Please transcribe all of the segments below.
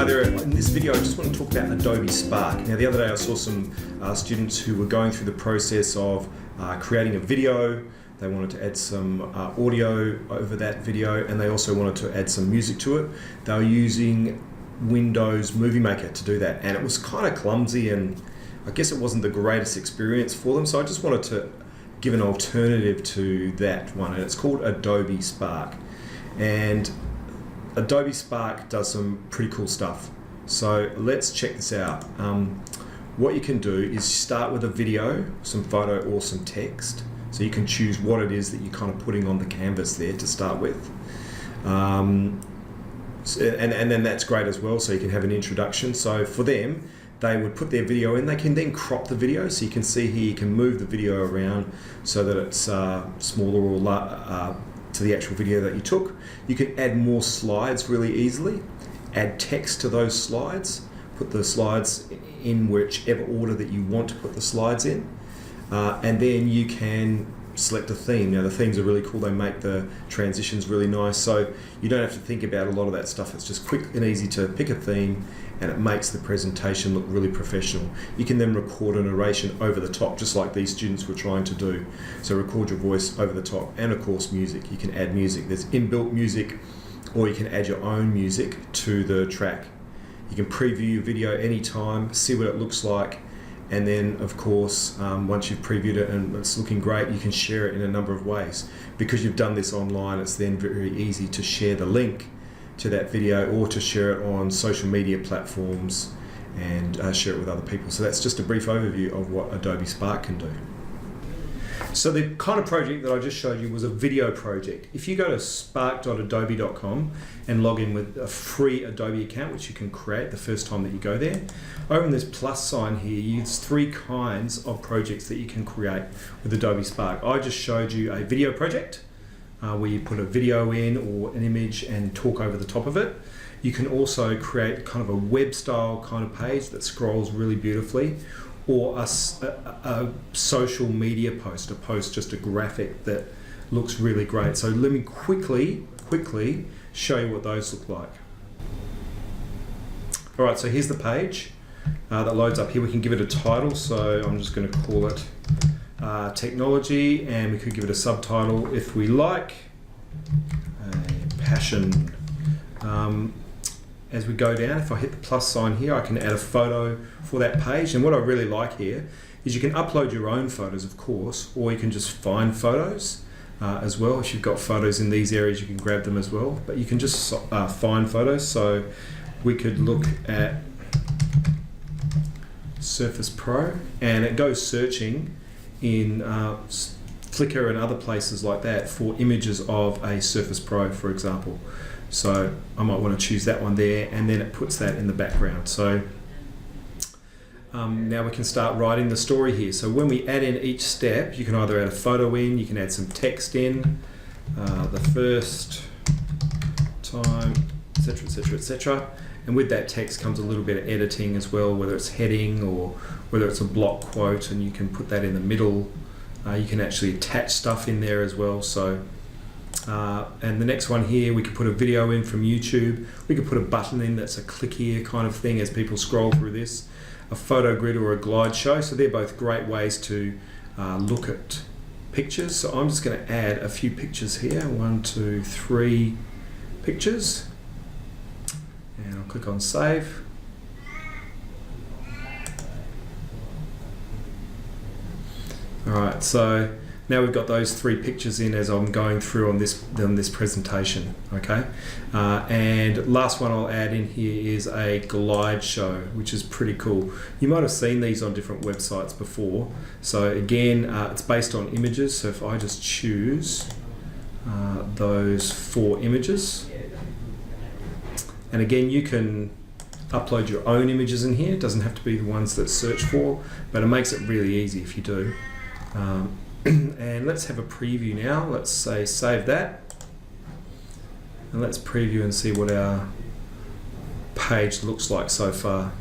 there. In this video I just want to talk about Adobe Spark. Now the other day I saw some students who were going through the process of creating a video. They wanted to add some audio over that video, and they also wanted to add some music to it. They were using Windows Movie Maker to do that, and it was kind of clumsy, and I guess it wasn't the greatest experience for them. So I just wanted to give an alternative to that one, and it's called Adobe Spark. And Adobe Spark does some pretty cool stuff. So let's check this out. What you can do is start with a video, some photo, or some text. So you can choose what it is that you're kind of putting on the canvas there to start with. And then that's great as well, so you can have an introduction. So for them, they would put their video in. They can then crop the video, so you can see here you can move the video around so that it's smaller or to the actual video that you took. You can add more slides really easily, add text to those slides, put the slides in whichever order that you want to put the slides in, and then you can select a theme. Now the themes are really cool, they make the transitions really nice, so you don't have to think about a lot of that stuff. It's just quick and easy to pick a theme, and it makes the presentation look really professional. You can then record a narration over the top, just like these students were trying to do. So record your voice over the top, and of course music. You can add music. There's inbuilt music, or you can add your own music to the track. You can preview your video anytime, see what it looks like, and then of course once you've previewed it and it's looking great, you can share it in a number of ways. Because you've done this online, it's then very easy to share the link to that video, or to share it on social media platforms and share it with other people. So that's just a brief overview of what Adobe Spark can do. So the kind of project that I just showed you was a video project. If you go to spark.adobe.com and log in with a free Adobe account, which you can create the first time that you go there, over in this plus sign here, there's three kinds of projects that you can create with Adobe Spark. I just showed you a video project, where you put a video in or an image and talk over the top of it. You can also create kind of a web style kind of page that scrolls really beautifully, or a social media post, just a graphic that looks really great. So let me quickly show you what those look like. All right, so here's the page that loads up here. We can give it a title, so I'm just going to call it technology, and we could give it a subtitle if we like, a passion. As we go down, if I hit the plus sign here, I can add a photo for that page. And what I really like here is you can upload your own photos, of course, or you can just find photos as well. If you've got photos in these areas, you can grab them as well, but you can just find photos. So we could look at Surface Pro, and it goes searching in Flickr and other places like that for images of a Surface Pro, for example. So I might want to choose that one there, and then it puts that in the background. So now we can start writing the story here. So when we add in each step, you can either add a photo in, you can add some text in, the first time, etc, etc, etc. And with that text comes a little bit of editing as well, whether it's heading or whether it's a block quote, and you can put that in the middle. You can actually attach stuff in there as well. So and the next one here, we could put a video in from YouTube. We could put a button in that's a click here kind of thing as people scroll through this. A photo grid or a glide show. So they're both great ways to look at pictures. So I'm just going to add a few pictures here. 1, 2, 3 pictures. And I'll click on save. Alright, so now we've got those 3 pictures in as I'm going through on this presentation, okay? And last one I'll add in here is a glide show, which is pretty cool. You might have seen these on different websites before. So again, it's based on images. So if I just choose those 4 images, and again, you can upload your own images in here. It doesn't have to be the ones that's searched for, but it makes it really easy if you do. And let's have a preview now. Let's say save that, and let's preview and see what our page looks like so far.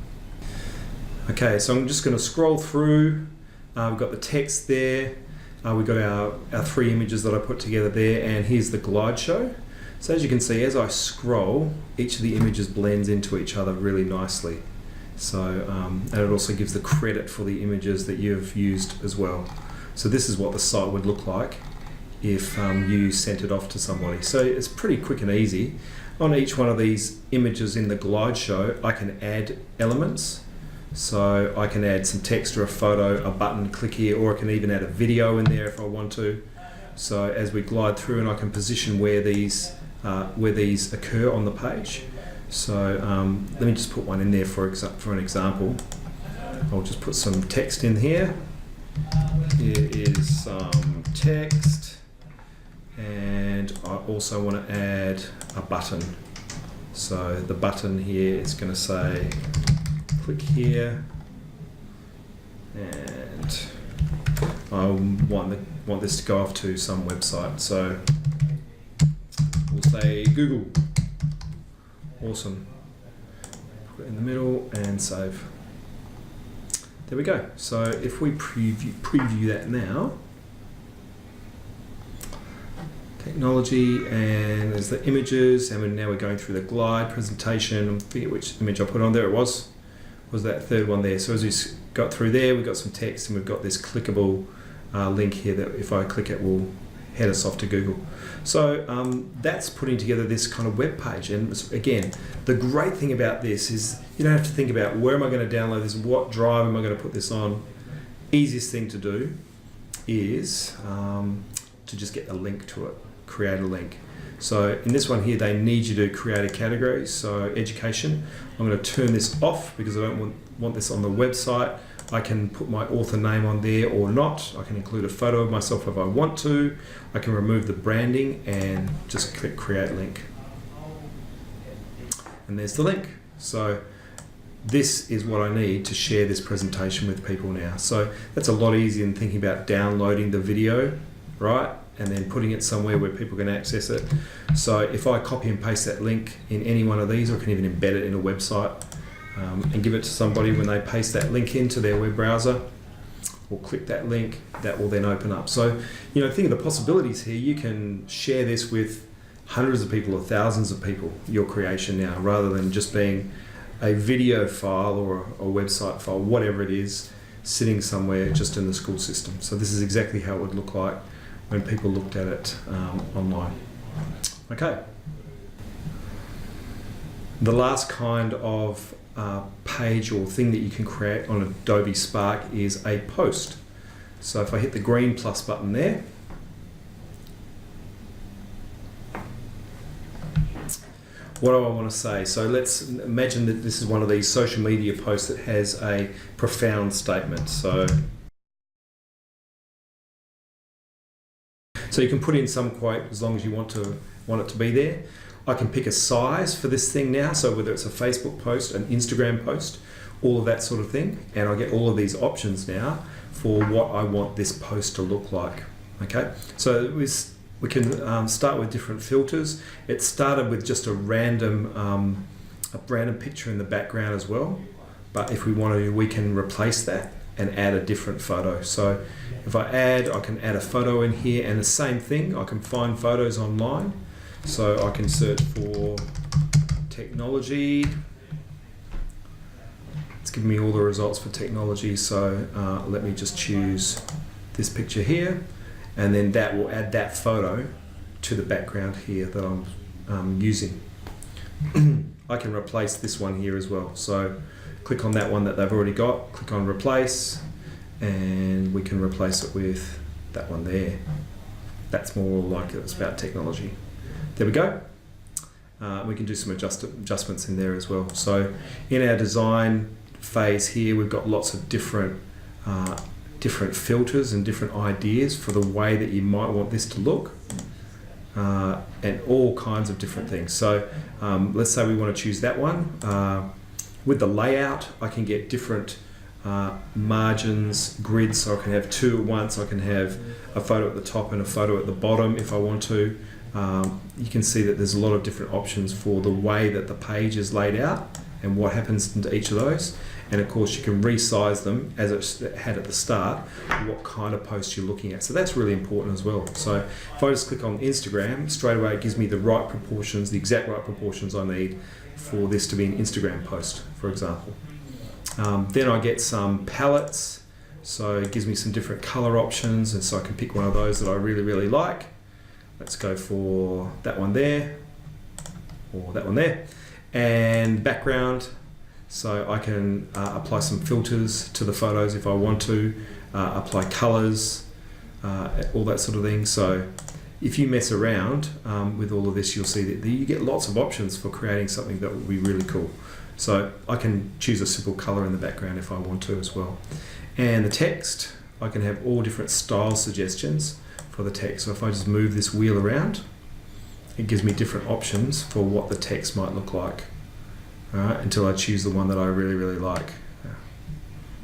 Okay, so I'm just going to scroll through. We've got the text there. We've got our 3 images that I put together there, and here's the glide show. So as you can see, as I scroll, each of the images blends into each other really nicely. So, and it also gives the credit for the images that you've used as well. So this is what the site would look like if you sent it off to somebody. So it's pretty quick and easy. On each one of these images in the glide show, I can add elements. So I can add some text or a photo, a button, click here, or I can even add a video in there if I want to. So as we glide through, and I can position where these occur on the page. So let me just put one in there for an example. I'll just put some text in here. Here is some text, and I also want to add a button. So the button here is going to say click here, and I want this to go off to some website. So we'll say Google. Awesome. Put it in the middle and save. There we go. So if we preview that now, technology, and there's the images, and now we're going through the glide presentation. I forget which image I put on there. It was that third one there. So as we got through there, we've got some text, and we've got this clickable link here that if I click it will head us off to Google. So that's putting together this kind of web page. And again, the great thing about this is you don't have to think about where am I going to download this, what drive am I going to put this on. Easiest thing to do is to just get a link to it, create a link. So in this one here, they need you to create a category. So education, I'm going to turn this off because I don't want this on the website. I can put my author name on there or not. I can include a photo of myself if I want to. I can remove the branding and just click create link. And there's the link. So this is what I need to share this presentation with people now. So that's a lot easier than thinking about downloading the video, right? And then putting it somewhere where people can access it. So if I copy and paste that link in any one of these, or I can even embed it in a website, and give it to somebody when they paste that link into their web browser or click that link, that will then open up. So, think of the possibilities here. You can share this with hundreds of people or thousands of people, your creation now, rather than just being a video file or a website file, whatever it is, sitting somewhere just in the school system. So this is exactly how it would look like when people looked at it online. Okay. The last kind of page or thing that you can create on Adobe Spark is a post. So if I hit the green plus button there, what do I want to say? So let's imagine that this is one of these social media posts that has a profound statement. So you can put in some quote as long as you want it to be there. I can pick a size for this thing now, so whether it's a Facebook post, an Instagram post, all of that sort of thing, and I get all of these options now for what I want this post to look like. Okay, so we can start with different filters. It started with just a random picture in the background as well, but if we want to, we can replace that and add a different photo. So if I can add a photo in here, and the same thing, I can find photos online. So I can search for technology. It's giving me all the results for technology. So let me just choose this picture here, and then that will add that photo to the background here that I'm using. I can replace this one here as well. So click on that one that they've already got, click on replace, and we can replace it with that one there. That's more like it's about technology. There we go. We can do some adjustments in there as well. So in our design phase here, we've got lots of different filters and different ideas for the way that you might want this to look, and all kinds of different things. So let's say we want to choose that one. With the layout, I can get different margins, grids, so I can have two at once. I can have a photo at the top and a photo at the bottom if I want to. You can see that there's a lot of different options for the way that the page is laid out and what happens to each of those. And of course you can resize them as it had at the start, what kind of post you're looking at. So that's really important as well. So if I just click on Instagram, straight away it gives me the right proportions, the exact right proportions I need for this to be an Instagram post, for example. Then I get some palettes, so it gives me some different color options, and so I can pick one of those that I really, really like. Let's go for that one there, or that one there. And background, so I can apply some filters to the photos if I want to, apply colors, all that sort of thing. So if you mess around with all of this, you'll see that you get lots of options for creating something that would be really cool. So I can choose a simple color in the background if I want to as well. And the text, I can have all different style suggestions for the text. So if I just move this wheel around, it gives me different options for what the text might look like. All right, until I choose the one that I really, really like.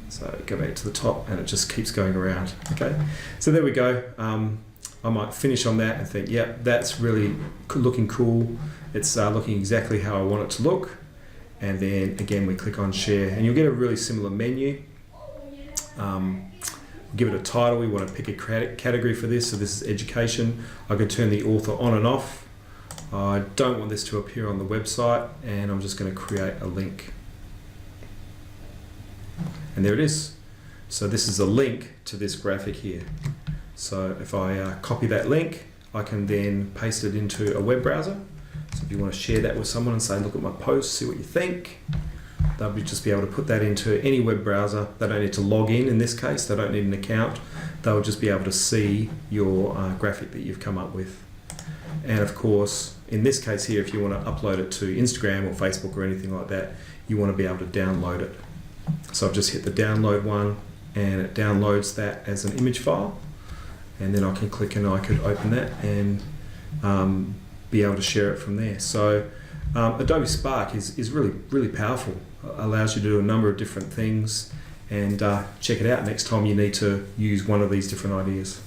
So go back to the top and it just keeps going around. Okay, so there we go. I might finish on that and think, yeah, that's really looking cool. It's looking exactly how I want it to look. And then again, we click on share and you'll get a really similar menu. Give it a title. We want to pick a category for this. So this is education. I can turn the author on and off. I don't want this to appear on the website, and I'm just going to create a link. And there it is. So this is a link to this graphic here. So if I copy that link, I can then paste it into a web browser. So if you want to share that with someone and say, look at my post, see what you think, they'll just be able to put that into any web browser. They don't need to log in this case. They don't need an account. They'll just be able to see your graphic that you've come up with. And of course, in this case here, if you want to upload it to Instagram or Facebook or anything like that, you want to be able to download it. So I've just hit the download one and it downloads that as an image file. And then I can click and I could open that and be able to share it from there. So Adobe Spark is really, really powerful. It allows you to do a number of different things, and check it out next time you need to use one of these different ideas.